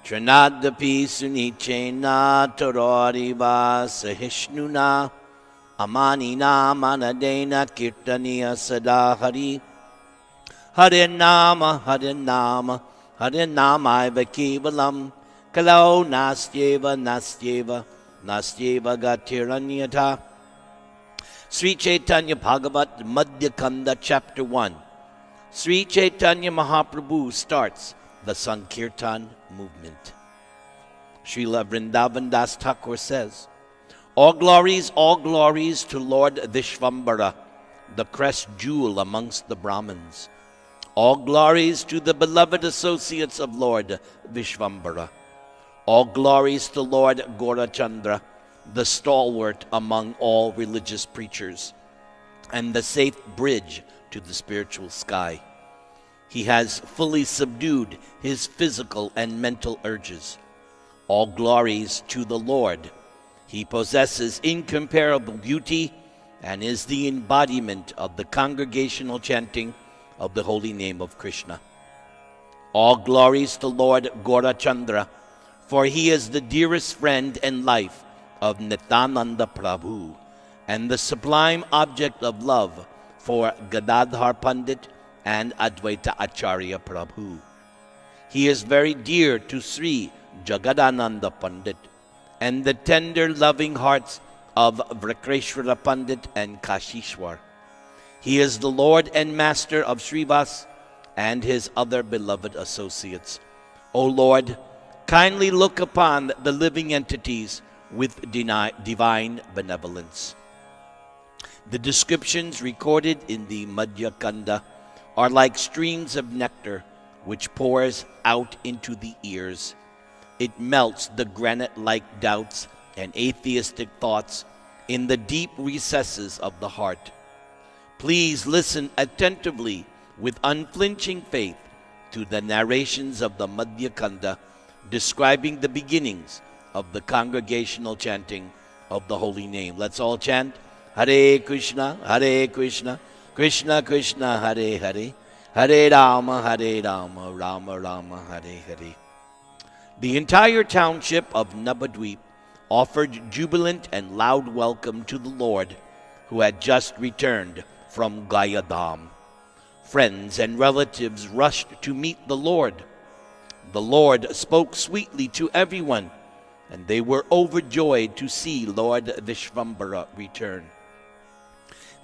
Trinadapi Sunichena Tororiva Sahishnuna Amanina Manadena Kirtaniya Sadahari Hare Nama Hare Nama Hare Nama Kevalam Kalau Nastyeva Nastyeva Nastyeva Gatiranyata. Śrī Caitanya-bhāgavata Madhya Kanda Chapter 1. Śrī Caitanya Mahaprabhu starts the Saṅkīrtana movement. Śrīla Vṛndāvana Dāsa Ṭhākura says, all glories to Lord Vishvambara, the crest jewel amongst the Brahmins. All glories to the beloved associates of Lord Vishvambara. All glories to Lord Gaurachandra, the stalwart among all religious preachers, and the safe bridge to the spiritual sky. He has fully subdued his physical and mental urges. All glories to the Lord. He possesses incomparable beauty and is the embodiment of the congregational chanting of the holy name of Krishna. All glories to Lord Gaurachandra, for he is the dearest friend and life of Nityananda Prabhu, and the sublime object of love for Gadadhar Pandit and Advaita Acharya Prabhu. He is very dear to Sri Jagadananda Pandit and the tender loving hearts of Vrakreshwara Pandit and Kashishwar. He is the Lord and Master of Srivas and his other beloved associates. O Lord, kindly look upon the living entities with divine benevolence. The descriptions recorded in the Madhya Kanda are like streams of nectar which pours out into the ears. It melts the granite-like doubts and atheistic thoughts in the deep recesses of the heart. Please listen attentively with unflinching faith to the narrations of the Madhya Kanda describing the beginnings of the congregational chanting of the holy name. Let's all chant Hare Krishna, Krishna Krishna, Hare Hare, Hare Rama, Rama Rama, Hare Hare. The entire township of Navadvip offered jubilant and loud welcome to the Lord, who had just returned from Gayadham. Friends and relatives rushed to meet the Lord. The Lord spoke sweetly to everyone, and they were overjoyed to see Lord Vishvambara return.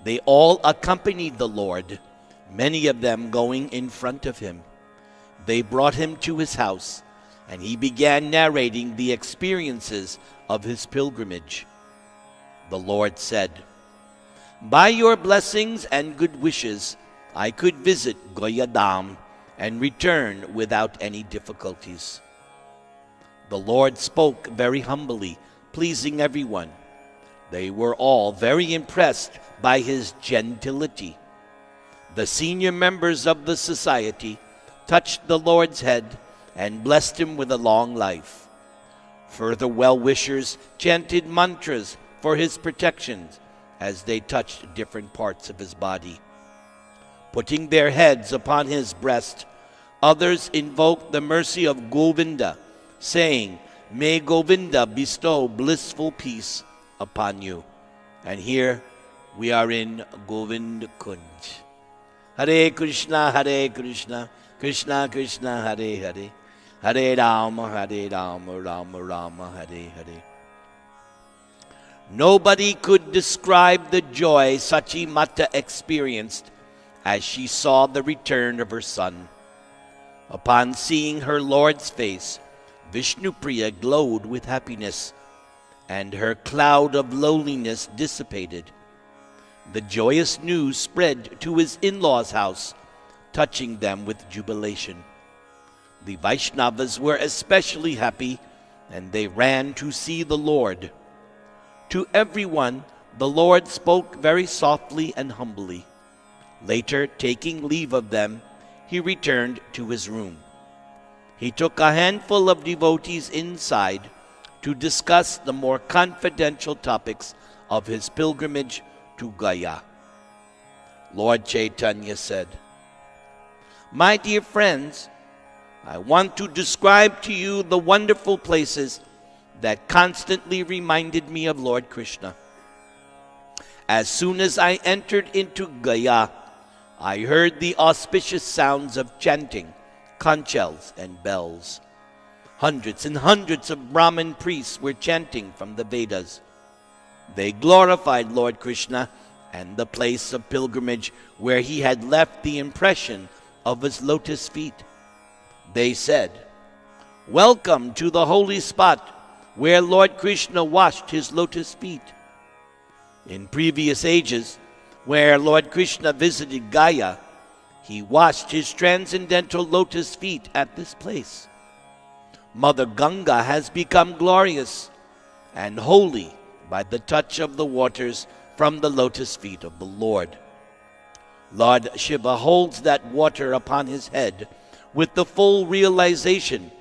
They all accompanied the Lord, many of them going in front of him. They brought him to his house, and he began narrating the experiences of his pilgrimage. The Lord said, by your blessings and good wishes, I could visit Gayadham and return without any difficulties. The Lord spoke very humbly, pleasing everyone. They were all very impressed by his gentility. The senior members of the society touched the Lord's head and blessed him with a long life. Further well-wishers chanted mantras for his protection as they touched different parts of his body. Putting their heads upon his breast, others invoked the mercy of Govinda, saying, may Govinda bestow blissful peace upon you. And here we are in Govinda-kunja. Hare Krishna, Krishna Krishna, Hare Hare, Hare Rama, Rama Rama, Hare Hare. Nobody could describe the joy Sachi Mata experienced as she saw the return of her son. Upon seeing her Lord's face, Vishnupriya glowed with happiness, and her cloud of loneliness dissipated. The joyous news spread to his in-laws' house, touching them with jubilation. The Vaishnavas were especially happy, and they ran to see the Lord. To everyone, the Lord spoke very softly and humbly. Later, taking leave of them, he returned to his room. He took a handful of devotees inside to discuss the more confidential topics of his pilgrimage to Gaya. Lord Chaitanya said, my dear friends, I want to describe to you the wonderful places that constantly reminded me of Lord Krishna. As soon as I entered into Gaya, I heard the auspicious sounds of chanting, conch shells, and bells. Hundreds and hundreds of Brahmin priests were chanting from the Vedas. They glorified Lord Krishna and the place of pilgrimage where he had left the impression of his lotus feet. They said, "Welcome to the holy spot where Lord Krishna washed his lotus feet." In previous ages, where Lord Krishna visited Gaya, he washed his transcendental lotus feet at this place. Mother Ganga has become glorious and holy by the touch of the waters from the lotus feet of the Lord. Lord Shiva holds that water upon his head with the full realization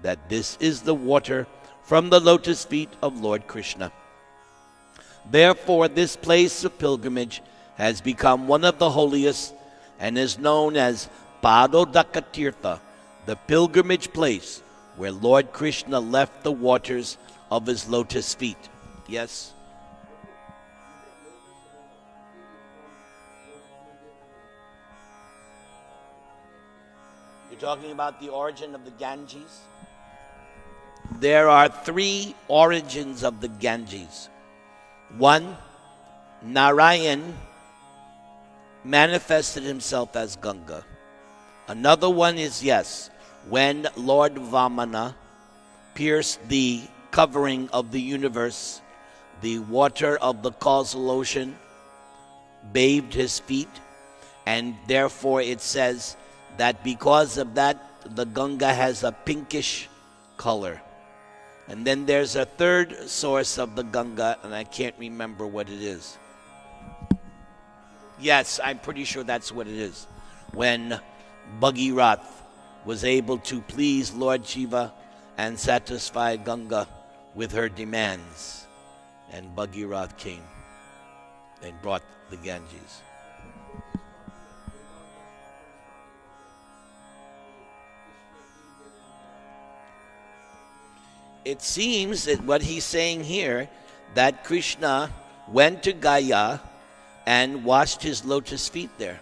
that this is the water from the lotus feet of Lord Krishna. Therefore, this place of pilgrimage has become one of the holiest and is known as Padodakatirtha, the pilgrimage place where Lord Krishna left the waters of his lotus feet. Yes? You're talking about the origin of the Ganges? There are three origins of the Ganges. One, Narayan manifested himself as Ganga. Another one is, yes, when Lord Vamana pierced the covering of the universe, the water of the causal ocean bathed his feet, and therefore it says that because of that, the Ganga has a pinkish color. And then there's a third source of the Ganga, and I can't remember what it is. Yes, I'm pretty sure that's what it is. When Bhagirath was able to please Lord Shiva and satisfy Ganga with her demands, and Bhagirath came and brought the Ganges. It seems that what he's saying here, that Krishna went to Gaya and washed his lotus feet there.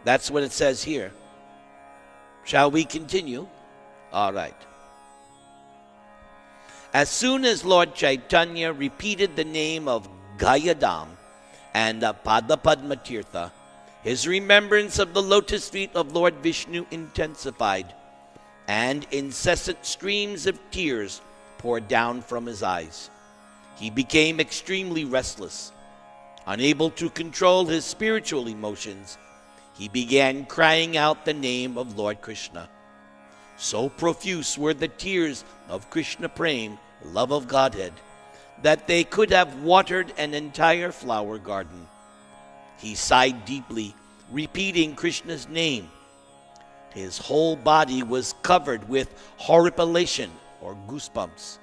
That's what it says here. Shall we continue? All right. As soon as Lord Chaitanya repeated the name of Gayadam and Padapadma Tirtha, his remembrance of the lotus feet of Lord Vishnu intensified, and incessant streams of tears poured down from his eyes. He became extremely restless. Unable to control his spiritual emotions, he began crying out the name of Lord Krishna. So profuse were the tears of Krishna Prem, love of Godhead, that they could have watered an entire flower garden. He sighed deeply, repeating Krishna's name. His whole body was covered with horripilation, or goosebumps.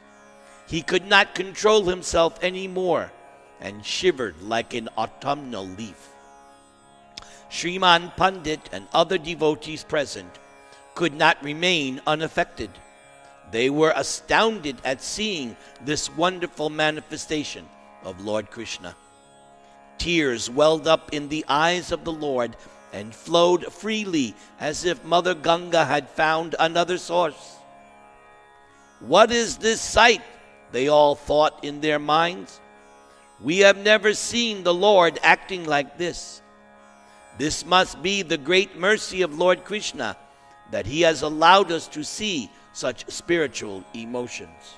He could not control himself anymore and shivered like an autumnal leaf. Śrīman Pandit and other devotees present could not remain unaffected. They were astounded at seeing this wonderful manifestation of Lord Krishna. Tears welled up in the eyes of the Lord and flowed freely as if Mother Ganga had found another source. What is this sight? They all thought in their minds. We have never seen the Lord acting like this. This must be the great mercy of Lord Krishna, that he has allowed us to see such spiritual emotions.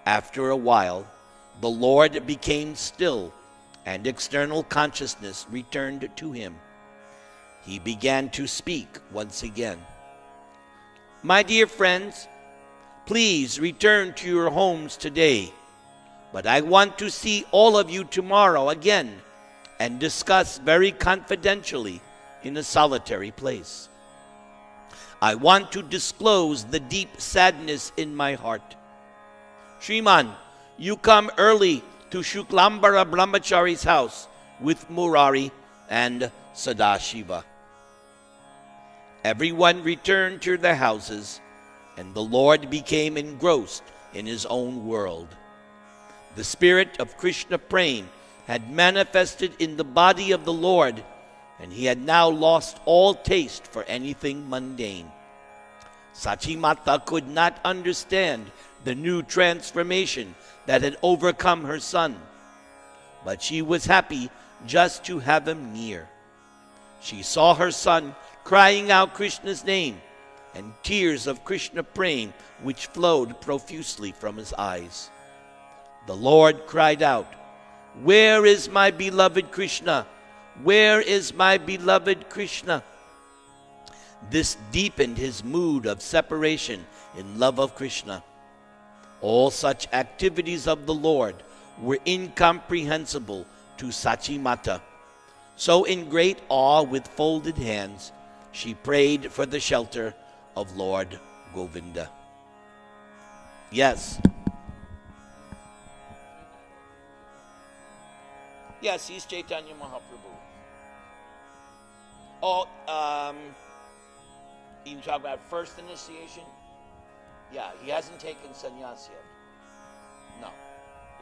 After a while, the Lord became still, and external consciousness returned to him. He began to speak once again. My dear friends, please return to your homes today, but I want to see all of you tomorrow again and discuss very confidentially in a solitary place. I want to disclose the deep sadness in my heart. Śrīman, you come early to Shuklambara Brahmachari's house with Murari and Sadashiva. everyone returned to their houses, and the Lord became engrossed in his own world. The spirit of Krishna Prema had manifested in the body of the Lord, and he had now lost all taste for anything mundane. Sachimata could not understand the new transformation that had overcome her son, but she was happy just to have him near. She saw her son crying out Krishna's name, and tears of Krishna Prema which flowed profusely from his eyes. The Lord cried out, "Where is my beloved Krishna? Where is my beloved Krishna?" This deepened his mood of separation in love of Krishna. All such activities of the Lord were incomprehensible to Sachimata. So in great awe, with folded hands, she prayed for the shelter of Lord Govinda. Yes. Yes, he's Chaitanya Mahaprabhu. Oh, you talk about first initiation? Yeah, he hasn't taken sannyas yet. No.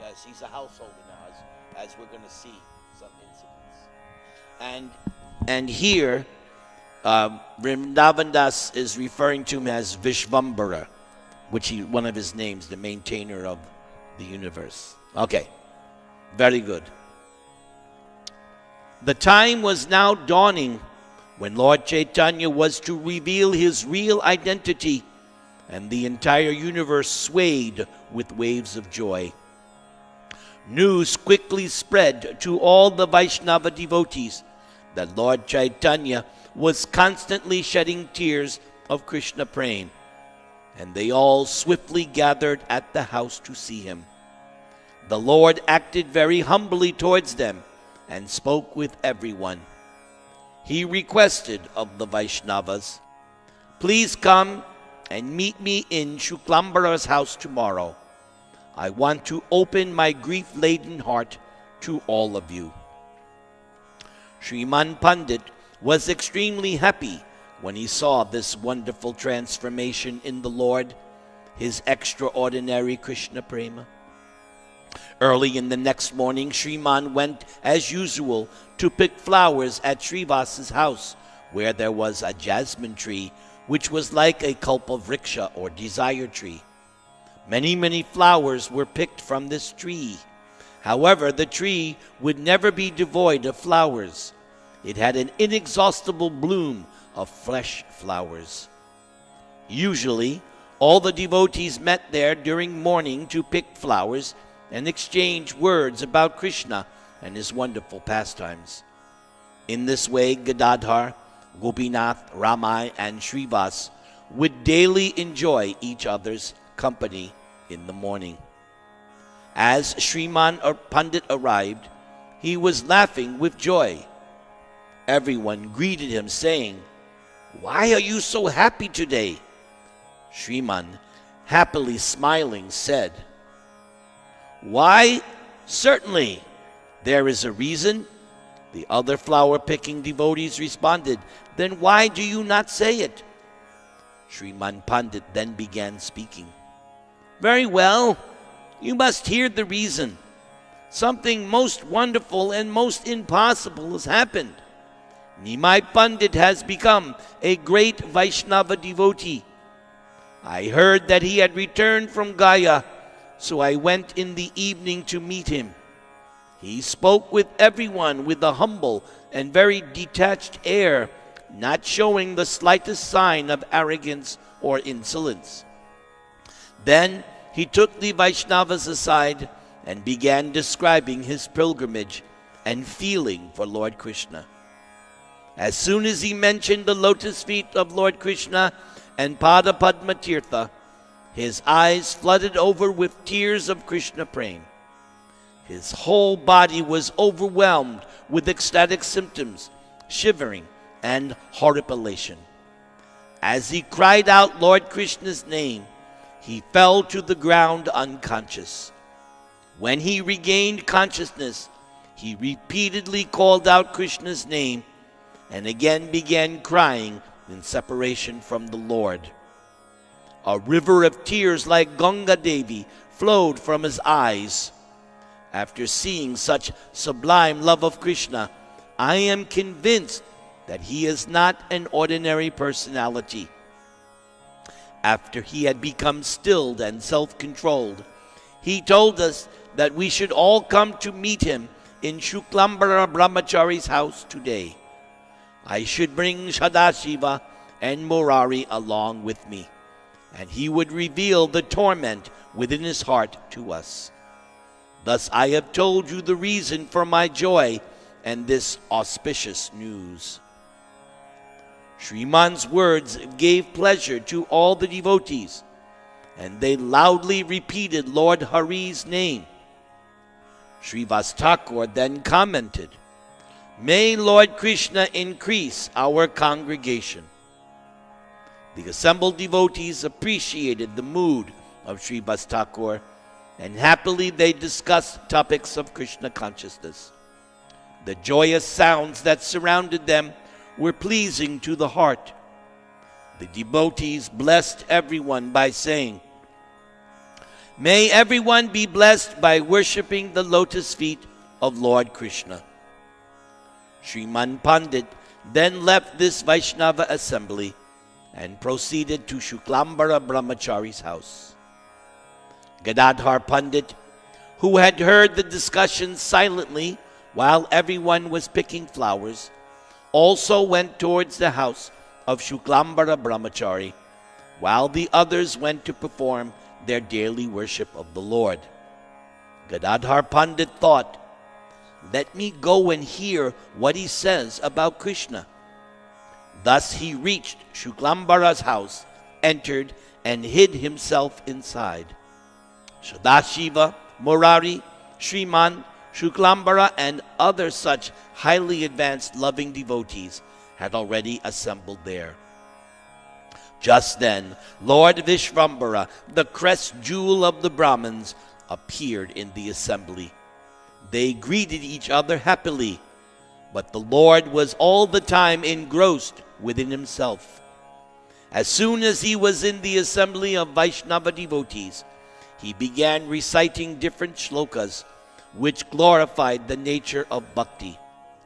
Yes, he's a householder now, as we're going to see some incidents. And here, Vṛndāvana Dāsa is referring to him as Vishvambara, which is one of his names, the maintainer of the universe. Okay, very good. The time was now dawning when Lord Chaitanya was to reveal his real identity, and the entire universe swayed with waves of joy. News quickly spread to all the Vaishnava devotees that Lord Chaitanya was constantly shedding tears of Krishna Prema, and they all swiftly gathered at the house to see him. The Lord acted very humbly towards them and spoke with everyone. He requested of the Vaishnavas, "Please come and meet me in Shuklambara's house tomorrow. I want to open my grief-laden heart to all of you." Śrīman Pandit was extremely happy when he saw this wonderful transformation in the Lord, his extraordinary Krishna Prema. Early in the next morning, Śrīman went as usual to pick flowers at Srivasa's house, where there was a jasmine tree, which was like a kalpavriksha or desire tree. Many flowers were picked from this tree. However, the tree would never be devoid of flowers. It had an inexhaustible bloom of fresh flowers. Usually, all the devotees met there during morning to pick flowers and exchange words about Krishna and his wonderful pastimes. In this way, Gadadhar, Gopinath, Ramai, and Srivas would daily enjoy each other's company in the morning. As Śrīman Pandit arrived, he was laughing with joy. Everyone greeted him, saying, "Why are you so happy today?" Śrīman, happily smiling, said, "Why, certainly, there is a reason." The other flower-picking devotees responded, "Then why do you not say it?" Śrīman Pandit then began speaking. "Very well, you must hear the reason. Something most wonderful and most impossible has happened. Nimai Pandit has become a great Vaishnava devotee. I heard that he had returned from Gaya, so I went in the evening to meet him. He spoke with everyone with a humble and very detached air, not showing the slightest sign of arrogance or insolence. Then he took the Vaishnavas aside and began describing his pilgrimage and feeling for Lord Krishna. As soon as he mentioned the lotus feet of Lord Krishna and Pada Padma Tirtha, his eyes flooded over with tears of Krishna Prema. His whole body was overwhelmed with ecstatic symptoms, shivering, and horripilation. As he cried out Lord Krishna's name, he fell to the ground unconscious. When he regained consciousness, he repeatedly called out Krishna's name and again began crying in separation from the Lord. A river of tears like Ganga Devi flowed from his eyes. After seeing such sublime love of Krishna, I am convinced that he is not an ordinary personality. After he had become stilled and self-controlled, he told us that we should all come to meet him in Shuklambara Brahmachari's house today. I should bring Sadashiva and Murari along with me, and he would reveal the torment within his heart to us. Thus I have told you the reason for my joy and this auspicious news. Śrīman's words gave pleasure to all the devotees, and they loudly repeated Lord Hari's name. Srivas Ṭhākura then commented, "May Lord Krishna increase our congregation." The assembled devotees appreciated the mood of Srivas Ṭhākura, and happily they discussed topics of Krishna consciousness. The joyous sounds that surrounded them were pleasing to the heart. The devotees blessed everyone by saying, "May everyone be blessed by worshipping the lotus feet of Lord Krishna." Śrīman Pandit then left this Vaishnava assembly and proceeded to Shuklambara Brahmachari's house. Gadadhar Pandit, who had heard the discussion silently while everyone was picking flowers, also went towards the house of Shuklambara Brahmachari, while the others went to perform their daily worship of the Lord. Gadadhar Pandit thought, "Let me go and hear what he says about Krishna." Thus he reached Shuklambara's house, entered, and hid himself inside. Sadashiva, Murari, Śrīman, Shuklambara, and other such highly advanced loving devotees had already assembled there. Just then, Lord Vishvambara, the crest jewel of the Brahmins, appeared in the assembly. They greeted each other happily, but the Lord was all the time engrossed within himself. As soon as he was in the assembly of Vaishnava devotees, he began reciting different shlokas which glorified the nature of bhakti,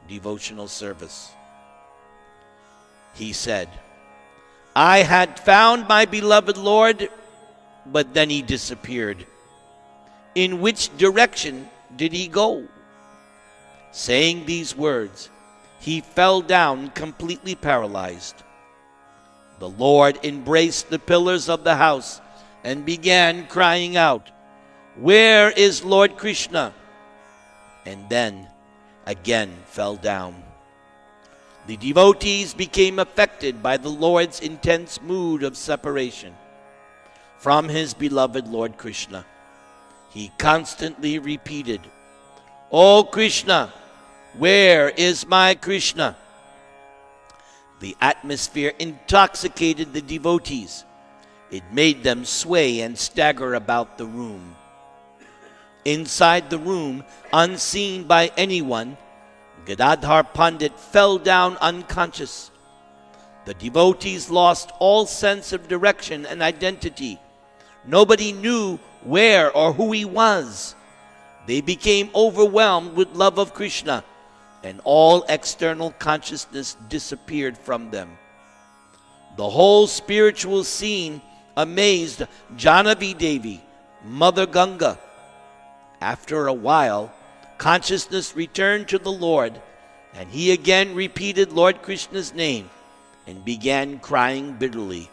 devotional service. He said, "I had found my beloved Lord, but then he disappeared. In which direction did he go?" Saying these words, he fell down completely paralyzed. The Lord embraced the pillars of the house and began crying out, "Where is Lord Krishna?" And then again fell down. The devotees became affected by the Lord's intense mood of separation from his beloved Lord Krishna. He constantly repeated, "O Krishna, where is my Krishna?" The atmosphere intoxicated the devotees. It made them sway and stagger about the room. Inside the room, unseen by anyone, Gadadhar Pandit fell down unconscious. The devotees lost all sense of direction and identity. Nobody knew where or who he was. They became overwhelmed with love of Krishna, and all external consciousness disappeared from them. The whole spiritual scene amazed Janavi Devi, Mother Ganga. After a while, consciousness returned to the Lord, and he again repeated Lord Krishna's name and began crying bitterly.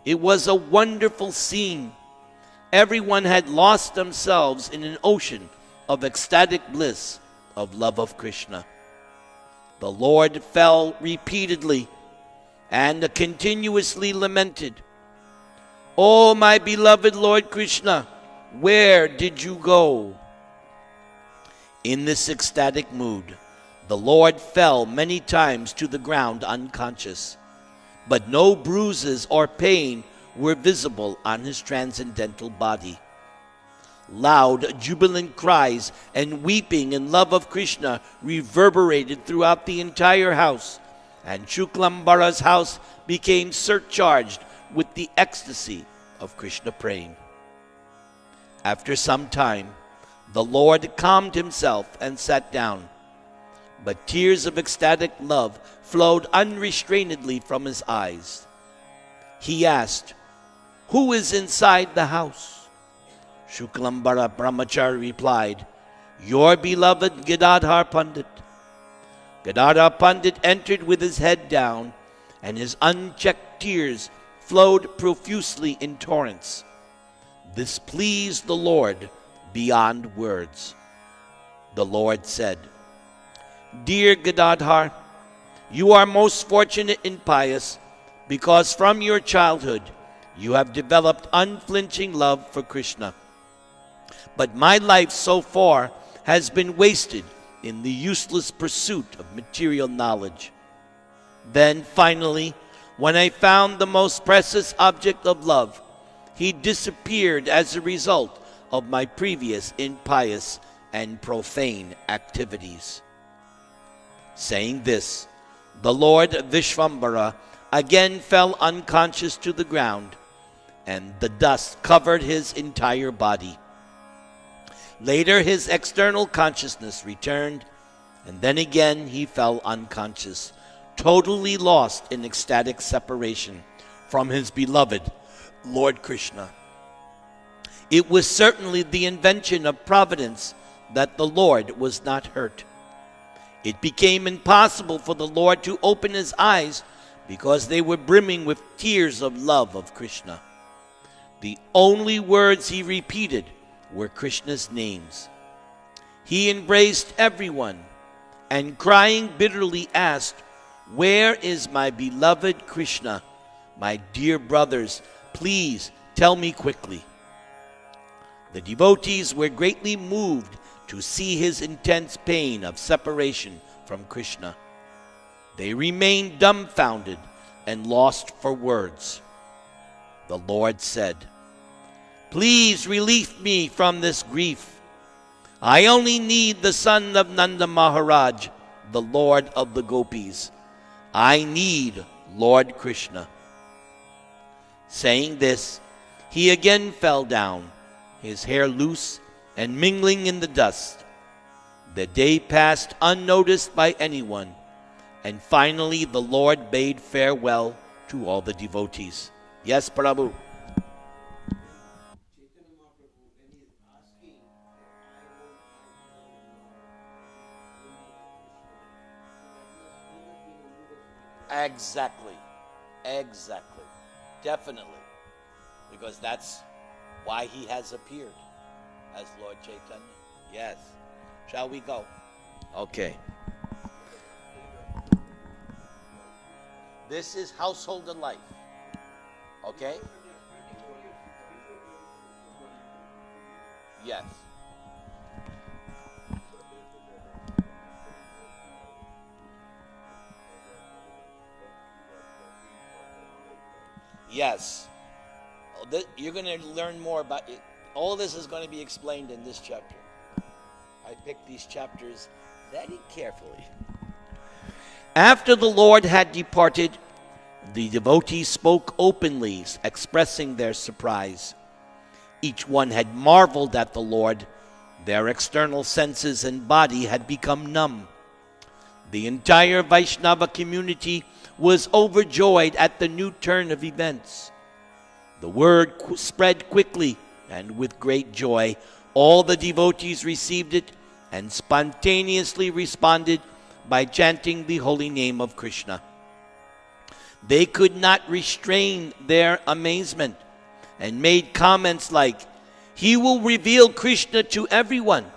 It was a wonderful scene. Everyone had lost themselves in an ocean of ecstatic bliss, of love of Krishna. The Lord fell repeatedly and continuously lamented, "O my beloved Lord Krishna, where did you go?" In this ecstatic mood, the Lord fell many times to the ground unconscious, but no bruises or pain were visible on his transcendental body. Loud, jubilant cries and weeping in love of Krishna reverberated throughout the entire house and Shukambhara's house became surcharged with the ecstasy of Krishna praying. After some time, the Lord calmed himself and sat down, but tears of ecstatic love flowed unrestrainedly from his eyes. He asked, "Who is inside the house?" Shukambhara Brahmachari replied, "Your beloved Gadadhar Pandit." Gadadhar Pandit entered with his head down, and his unchecked tears flowed profusely in torrents. This pleased the Lord beyond words. The Lord said, "Dear Gadadhar, you are most fortunate and pious because from your childhood you have developed unflinching love for Krishna. But my life so far has been wasted in the useless pursuit of material knowledge. Then finally, when I found the most precious object of love, he disappeared as a result of my previous impious and profane activities." Saying this, the Lord Vishvambara again fell unconscious to the ground, and the dust covered his entire body. Later, his external consciousness returned, and then again he fell unconscious, totally lost in ecstatic separation from his beloved Lord Krishna. It was certainly the invention of providence that the Lord was not hurt. It became impossible for the Lord to open his eyes because they were brimming with tears of love of Krishna. The only words he repeated were Krishna's names. He embraced everyone and crying bitterly asked, "Where is my beloved Krishna? My dear brothers, please tell me quickly." The devotees were greatly moved to see his intense pain of separation from Krishna. They remained dumbfounded and lost for words. The Lord said, "Please relieve me from this grief. I only need the son of Nanda Maharaj, the Lord of the Gopis. I need Lord Krishna." Saying this, he again fell down, his hair loose and mingling in the dust. The day passed unnoticed by anyone, and finally the Lord bade farewell to all the devotees. Yes, Prabhu. Exactly. Definitely. Because that's why he has appeared as Lord Chaitanya. Yes. Shall we go? Okay. This is household and life. Okay? Yes. Yes. You're going to learn more about it. All this is going to be explained in this chapter. I picked these chapters very carefully. After the Lord had departed, the devotees spoke openly, expressing their surprise. Each one had marveled at the Lord. Their external senses and body had become numb. The entire Vaishnava community was overjoyed at the new turn of events. The word spread quickly, and with great joy, all the devotees received it and spontaneously responded by chanting the holy name of Krishna. They could not restrain their amazement and made comments like, "He will reveal Krishna to everyone."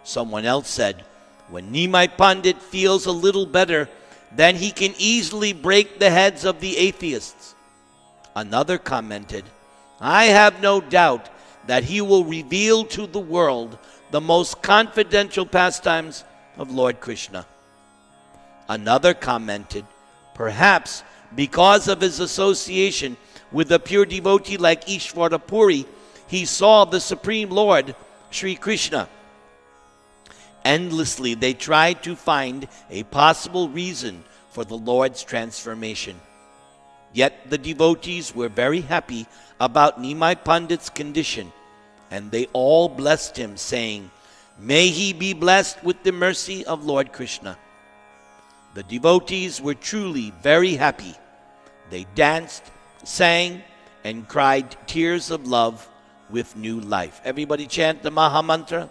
Someone else said, "When Nimai Pandit feels a little better, then he can easily break the heads of the atheists." Another commented, "I have no doubt that he will reveal to the world the most confidential pastimes of Lord Krishna." Another commented, "Perhaps because of his association with a pure devotee like Ishvara Puri, he saw the Supreme Lord, Sri Krishna." Endlessly they tried to find a possible reason for the Lord's transformation. Yet the devotees were very happy about Nimai Pandit's condition, and they all blessed him, saying, "May he be blessed with the mercy of Lord Krishna." The devotees were truly very happy. They danced, sang, and cried tears of love with new life. Everybody chant the Maha Mantra.